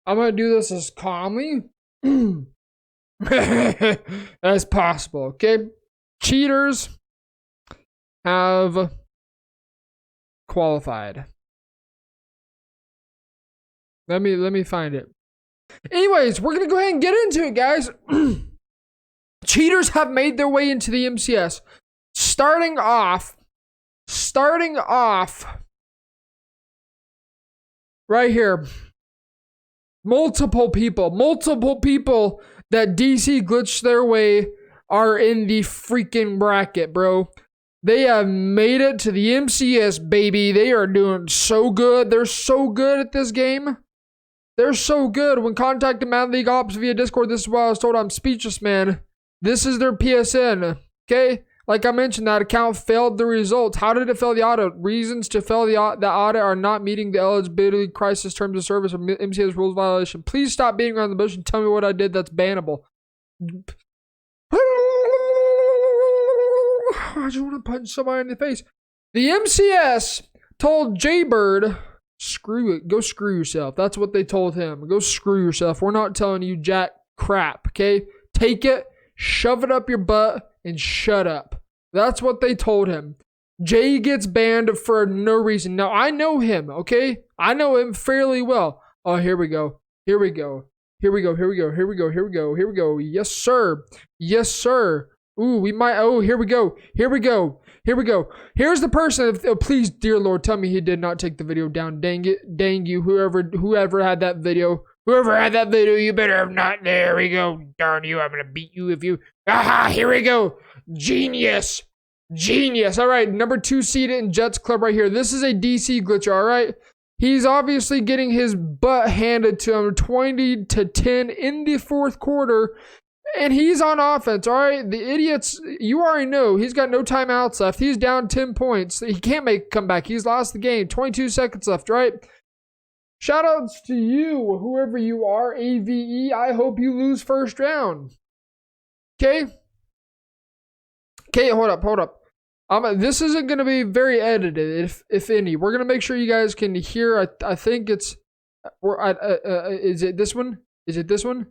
I'm going to do this as calmly as possible, okay? Cheaters have qualified. Let me find it. Anyways, we're going to go ahead and get into it, guys. Cheaters have made their way into the MCS. Starting off right here. Multiple people that DC glitched their way are in the freaking bracket, bro. They have made it to the MCS, baby. They are doing so good. They're so good at this game. They're so good. When contacting Mad League Ops via Discord, this is why I was told I'm speechless, man. This is their PSN, okay? Like I mentioned, that account failed the results. How did it fail the audit? Reasons to fail the audit are not meeting the eligibility crisis terms of service or MCS rules violation. Please stop beating around the bush and tell me what I did that's bannable. I just want to punch somebody in the face. The MCS told Jaybird, screw it, go screw yourself. That's what they told him. Go screw yourself. We're not telling you jack crap, okay? Take it, shove it up your butt, and shut up. That's what they told him. Jay gets banned for no reason. Now, I know him, okay? I know him fairly well. Oh, here we go. Here we go. Here we go. Here we go. Here we go. Here we go. Here we go. Yes, sir. Yes, sir. Ooh, we might. Oh, here we go. Here we go. Here we go. Here's the person. Oh, please, dear Lord, tell me he did not take the video down. Dang it. Dang you. Whoever had that video. Whoever had that video, you better have not. There we go. Darn you. I'm going to beat you if you. Aha, here we go. Genius. Genius. All right, number 2 seed in Jets Club right here. This is a DC glitcher, all right? He's obviously getting his butt handed to him 20-10 in the fourth quarter, and he's on offense, all right? The idiots, you already know, he's got no timeouts left. He's down 10 points. He can't make a comeback. He's lost the game. 22 seconds left, right? Shoutouts to you, whoever you are, AVE. I hope you lose first round. Okay? Okay, hold up. This isn't going to be very edited, if any. We're going to make sure you guys can hear. I think it's... is it this one? Is it this one?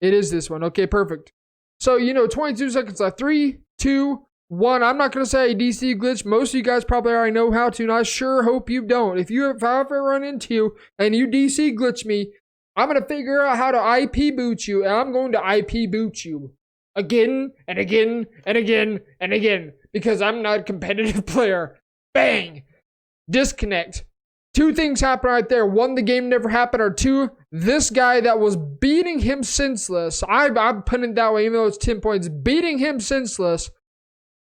It is this one. Okay, perfect. So, 22 seconds left. 3, 2, 1. I'm not going to say a DC glitch. Most of you guys probably already know how to, and I sure hope you don't. If I ever run into you and you DC glitch me, I'm going to figure out how to IP boot you, and I'm going to IP boot you. Again and again and again and again. Because I'm not a competitive player. Bang! Disconnect. 2 things happen right there. 1, the game never happened. Or 2, this guy that was beating him senseless. I'm putting it that way, even though it's 10 points. Beating him senseless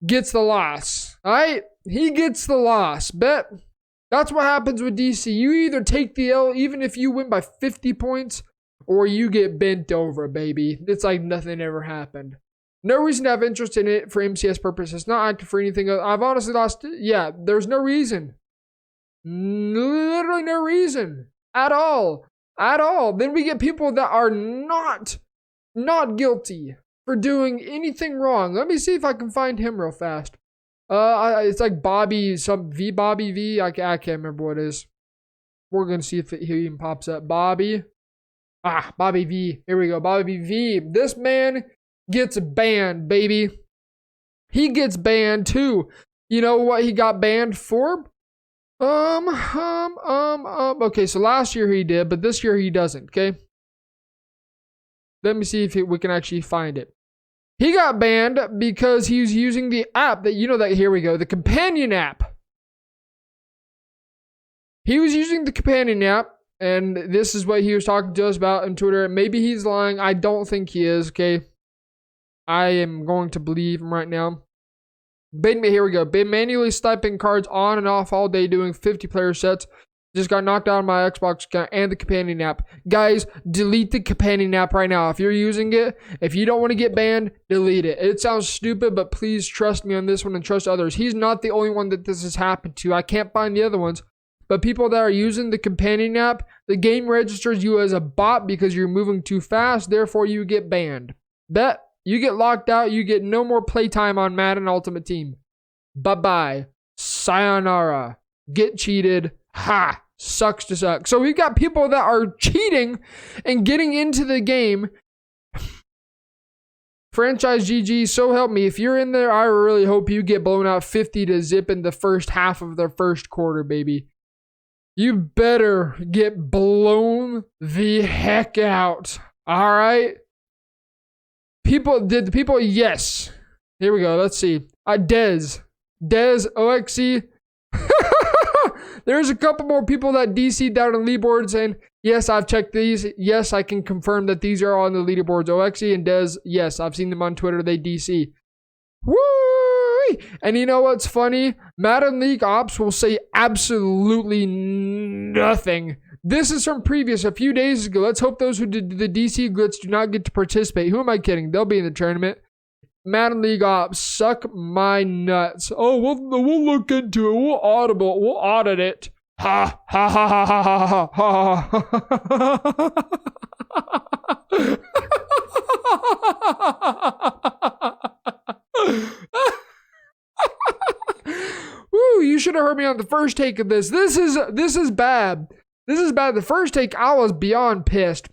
gets the loss. Alright? He gets the loss. Bet. That's what happens with DC. You either take the L, even if you win by 50 points, or you get bent over, baby. It's like nothing ever happened. No reason to have interest in it for MCS purposes. Not active for anything. I've honestly lost. Yeah, there's no reason. Literally no reason. At all. At all. Then we get people that are not guilty for doing anything wrong. Let me see if I can find him real fast. It's like Bobby, Bobby V. I can't remember what it is. We're going to see if he even pops up. Bobby V. Here we go. Bobby V. This man gets banned, baby. He gets banned too. You know what he got banned for? Okay, so last year he did, but this year he doesn't, okay? Let me see if we can actually find it. He got banned because he was using the app that, here we go, the companion app. He was using the companion app, and this is what he was talking to us about on Twitter. Maybe he's lying. I don't think he is, okay? I am going to believe him right now. Here we go. Been manually sniping cards on and off all day doing 50 player sets. Just got knocked out of my Xbox account and the companion app. Guys, delete the companion app right now. If you're using it, if you don't want to get banned, delete it. It sounds stupid, but please trust me on this one and trust others. He's not the only one that this has happened to. I can't find the other ones. But people that are using the companion app, the game registers you as a bot because you're moving too fast. Therefore, you get banned. Bet. You get locked out. You get no more playtime on Madden Ultimate Team. Bye-bye. Sayonara. Get cheated. Ha. Sucks to suck. So we've got people that are cheating and getting into the game. Franchise GG, so help me. If you're in there, I really hope you get blown out 50-0 in the first half of the first quarter, baby. You better get blown the heck out. All right? People, yes. Here we go. Let's see. Dez, OXC. There's a couple more people that DC'd out on leaderboards, and yes, I've checked these. Yes, I can confirm that these are on the leaderboards. OXC and Dez, yes, I've seen them on Twitter. They DC. Woo! And you know what's funny? Madden League Ops will say absolutely nothing. This is from a few days ago. Let's hope those who did the DC glitch do not get to participate. Who am I kidding? They'll be in the tournament. Madden League Ops, suck my nuts. Oh, we'll look into it. We'll audit it. Ha ha ha ha ha ha ha. Woo, you should have heard me on the first take of this. This is bad. This is bad. The first take, I was beyond pissed.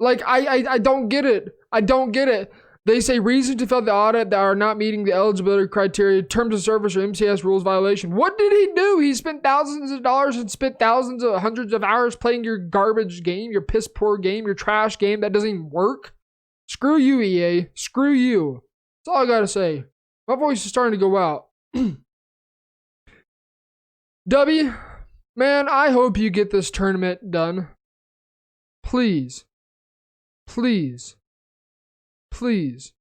Like, I don't get it. I don't get it. They say reasons to fail the audit that are not meeting the eligibility criteria, terms of service, or MCS rules violation. What did he do? He spent thousands of dollars and spent hundreds of hours playing your garbage game, your piss poor game, your trash game that doesn't even work. Screw you, EA. Screw you. That's all I gotta say. My voice is starting to go out. W, man, I hope you get this tournament done. Please. Please. Please.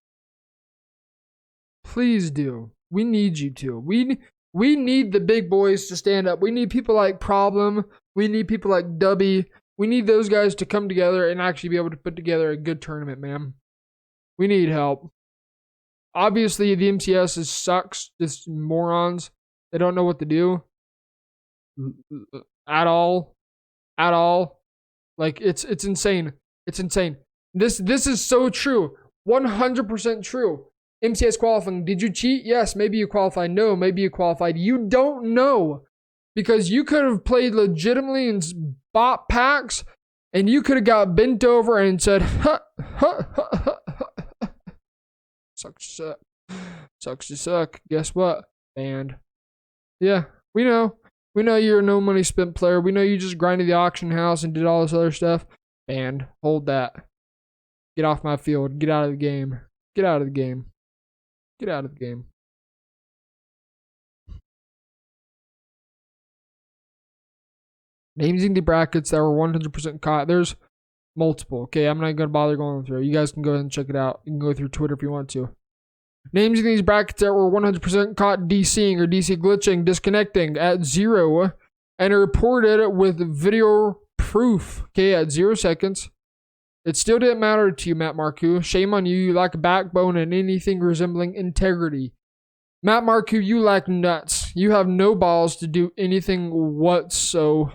Please do. We need you to. We need the big boys to stand up. We need people like Problem. We need people like Dubby. We need those guys to come together and actually be able to put together a good tournament, man. We need help. Obviously, the MCS sucks. Just morons. They don't know what to do. At all. At all. Like, it's insane. It's insane. This is so true. 100% true. MCS qualifying. Did you cheat? Yes. Maybe you qualified. No. Maybe you qualified. You don't know. Because you could have played legitimately in bot packs and you could have got bent over and said, sucks to suck. Sucks to suck. Guess what? Banned. Yeah. We know. We know you're a no money spent player. We know you just grinded the auction house and did all this other stuff. Banned. Hold that. Get off my field. Get out of the game. Get out of the game. Get out of the game. Names in the brackets that were 100% caught. There's multiple. Okay, I'm not going to bother going through. You guys can go ahead and check it out. You can go through Twitter if you want to. Names in these brackets that were 100% caught DCing or DC glitching, disconnecting at 0, and reported with video proof. Okay, at 0 seconds. It still didn't matter to you, Matt Marcou. Shame on you. You lack a backbone and anything resembling integrity. Matt Marcou, you lack nuts. You have no balls to do anything whatsoever.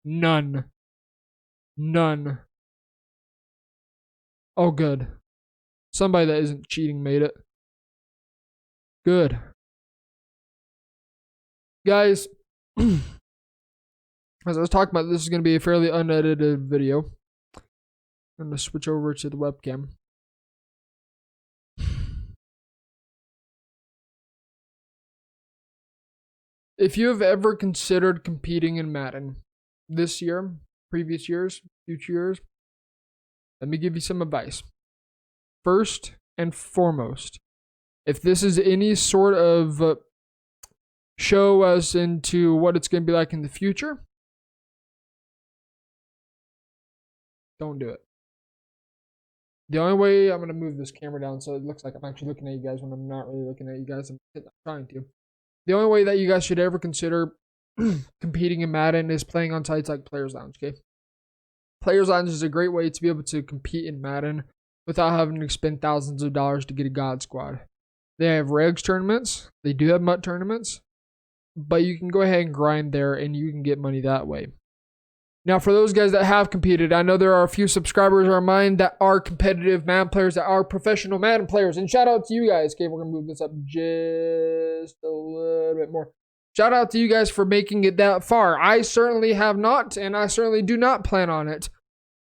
None. None. Oh, good. Somebody that isn't cheating made it. Good. Guys, as I was talking about, this is going to be a fairly unedited video. I'm going to switch over to the webcam. If you have ever considered competing in Madden this year, previous years, future years, let me give you some advice. First and foremost, if this is any sort of show us into what it's going to be like in the future, don't do it. The only way, I'm going to move this camera down so it looks like I'm actually looking at you guys when I'm not really looking at you guys. I'm trying to. The only way that you guys should ever consider competing in Madden is playing on sites like Players Lounge, okay? Players Lounge is a great way to be able to compete in Madden without having to spend thousands of dollars to get a God Squad. They have regs tournaments. They do have MUT tournaments. But you can go ahead and grind there and you can get money that way. Now, for those guys that have competed, I know there are a few subscribers of mine that are competitive Madden players, that are professional Madden players. And shout out to you guys. Okay, we're going to move this up just a little bit more. Shout out to you guys for making it that far. I certainly have not, and I certainly do not plan on it.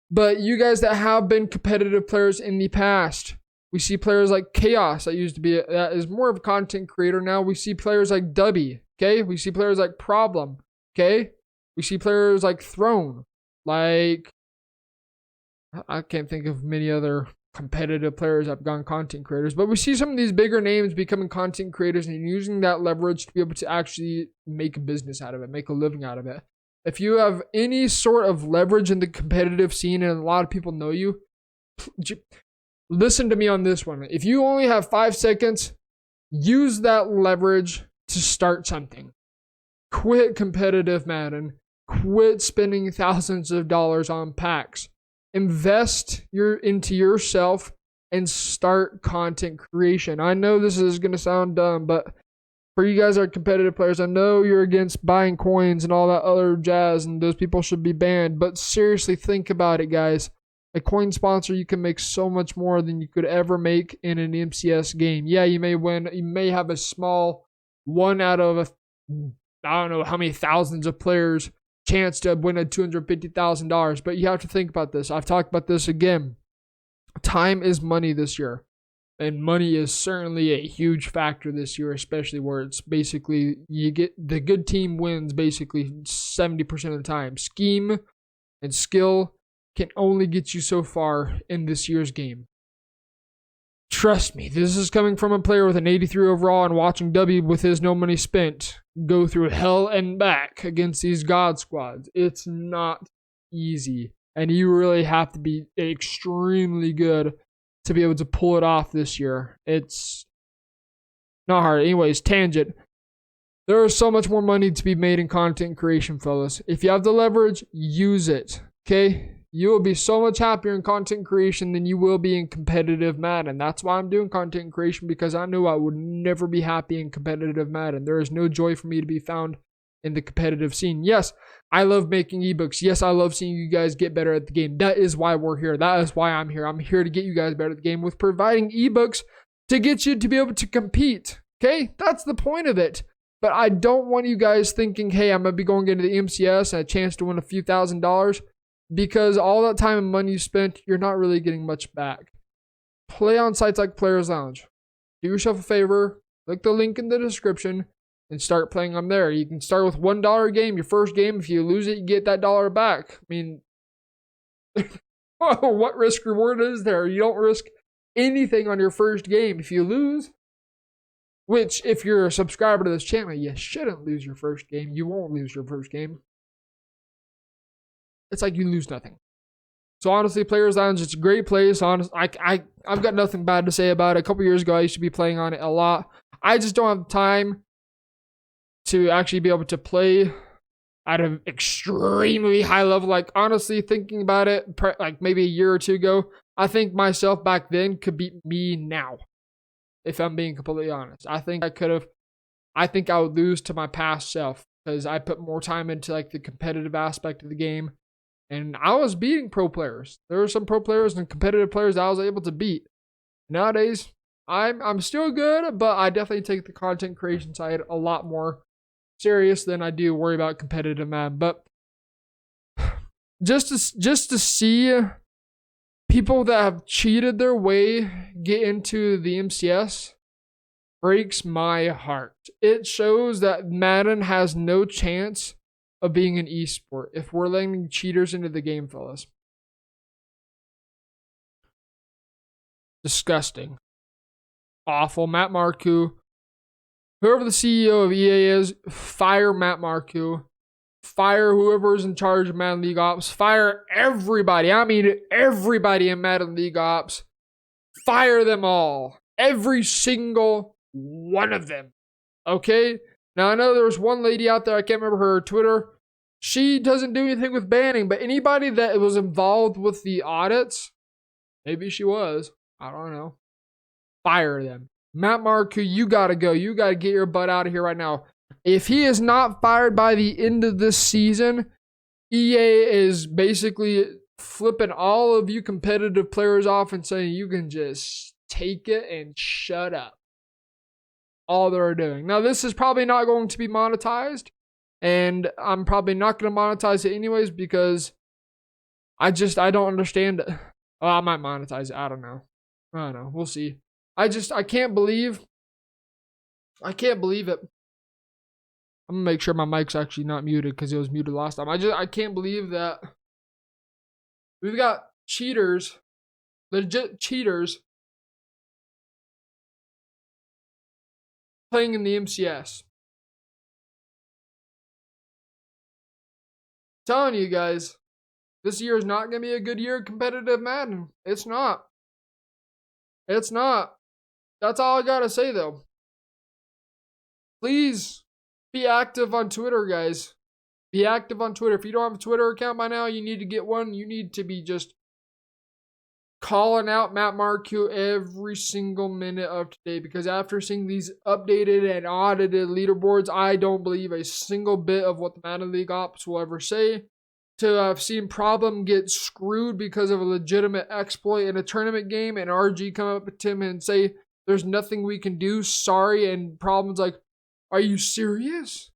But you guys that have been competitive players in the past, we see players like Chaos that is more of a content creator now. We see players like Dubby, okay? We see players like Problem, okay? We see players like Throne, like I can't think of many other competitive players that have gone content creators, but we see some of these bigger names becoming content creators and using that leverage to be able to actually make a business out of it, make a living out of it. If you have any sort of leverage in the competitive scene and a lot of people know you, listen to me on this one. If you only have 5 seconds, use that leverage to start something. Quit competitive Madden. Quit spending thousands of dollars on packs. Invest into yourself and start content creation. I know this is going to sound dumb, but for you guys that are competitive players, I know you're against buying coins and all that other jazz, and those people should be banned. But seriously, think about it, guys. A coin sponsor, you can make so much more than you could ever make in an MCS game. Yeah, you may win. You may have a small one out of I don't know how many thousands of players chance to win a $250,000. But you have to think about this. I've talked about this again. Time is money this year. And money is certainly a huge factor this year, especially where it's basically you get the good team wins basically 70% of the time. Scheme and skill can only get you so far in this year's game. Trust me, this is coming from a player with an 83 overall and watching W with his no money spent go through hell and back against these God squads. It's not easy. And you really have to be extremely good to be able to pull it off this year. It's not hard. Anyways, tangent. There is so much more money to be made in content creation, fellas. If you have the leverage, use it. Okay? You will be so much happier in content creation than you will be in competitive Madden. That's why I'm doing content creation, because I knew I would never be happy in competitive Madden. There is no joy for me to be found in the competitive scene. Yes, I love making ebooks. Yes, I love seeing you guys get better at the game. That is why we're here. That is why I'm here. I'm here to get you guys better at the game with providing ebooks to get you to be able to compete. Okay? That's the point of it. But I don't want you guys thinking, hey, I'm going to be going into the MCS and a chance to win a few $1,000s. Because all that time and money you spent, you're not really getting much back. Play on sites like Players Lounge. Do yourself a favor, click the link in the description, and start playing on there. You can start with $1 a game. Your first game, if you lose it, you get that dollar back. I mean, what risk reward is there? You don't risk anything on your first game. If you lose, which if you're a subscriber to this channel, you shouldn't lose your first game. You won't lose your first game. It's like you lose nothing. So honestly, Players Lounge, it's a great place. Honestly, I've got nothing bad to say about it. A couple years ago, I used to be playing on it a lot. I just don't have time to actually be able to play at an extremely high level. Like, honestly, thinking about it, like maybe a year or two ago, I think myself back then could beat me now. If I'm being completely honest. I think I would lose to my past self because I put more time into like the competitive aspect of the game. And I was beating pro players. There were some pro players and competitive players I was able to beat. Nowadays, I'm still good, but I definitely take the content creation side a lot more serious than I do worry about competitive Madden. But just to see people that have cheated their way get into the MCS breaks my heart. It shows that Madden has no chance of being an esport if we're letting cheaters into the game, fellas. Disgusting. Awful. Matt Marcou. Whoever the CEO of EA is, fire Matt Marcou. Fire whoever is in charge of Madden League Ops. Fire everybody. I mean everybody in Madden League Ops. Fire them all. Every single one of them. Okay? Now, I know there was one lady out there, I can't remember her Twitter. She doesn't do anything with banning, but anybody that was involved with the audits, maybe she was, I don't know, fire them. Matt Marcou, you got to go. You got to get your butt out of here right now. If he is not fired by the end of this season, EA is basically flipping all of you competitive players off and saying you can just take it and shut up. All they're doing. Now, this is probably not going to be monetized, and I'm probably not going to monetize it anyways because I don't understand it. Oh, I might monetize it. I don't know. We'll see. I can't believe it. I'm gonna make sure my mic's actually not muted because it was muted last time. I can't believe that we've got cheaters, legit cheaters, playing in the MCS. I'm telling you guys, this year is not gonna be a good year of competitive Madden. It's not. It's not. That's all I gotta say though. Please be active on Twitter, guys. Be active on Twitter. If you don't have a Twitter account by now, you need to get one. You need to be just calling out Matt Marcou every single minute of today, because after seeing these updated and audited leaderboards, I don't believe a single bit of what the Madden League ops will ever say. To have seen Problem get screwed because of a legitimate exploit in a tournament game, and RG come up to him and say, there's nothing we can do, sorry, and Problem's like, are you serious?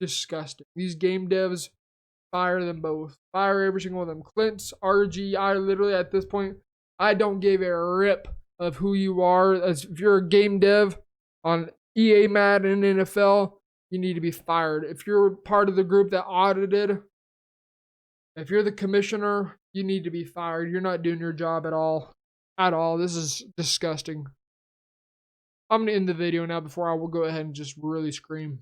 Disgusting. These game devs, fire them both. Fire every single one of them. Clint's, RG, I literally at this point, I don't give a rip of who you are. As if you're a game dev on EA Madden and NFL, you need to be fired. If you're part of the group that audited, if you're the commissioner, you need to be fired. You're not doing your job at all. At all. This is disgusting. I'm going to end the video now before I will go ahead and just really scream.